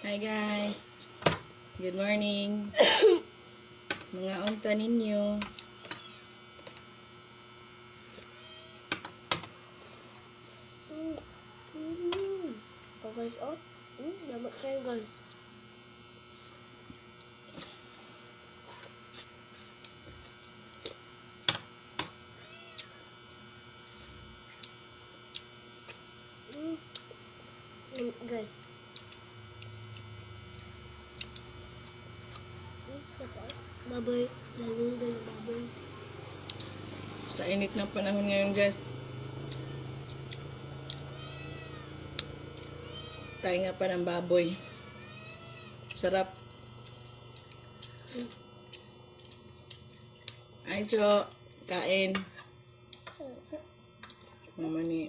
Hi guys. Good morning. Mga unta ninyo. Oh guys, oh. Dapat kayo guys. Guys. Baboy. Lalo na baboy. Sa init ng panahon ngayon guys. Tayo nga pa ng baboy. Sarap. Ay, Jo. Kain. Mama ni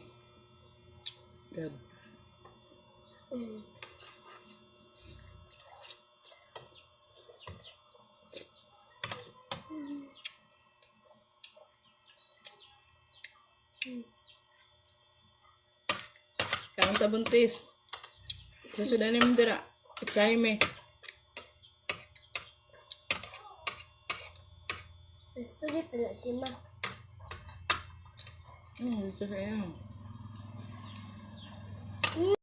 Gab. Kaon ta buntis. Susudan ni mendera. Pechay me. Gusto di pala si Ma. Gusto saya.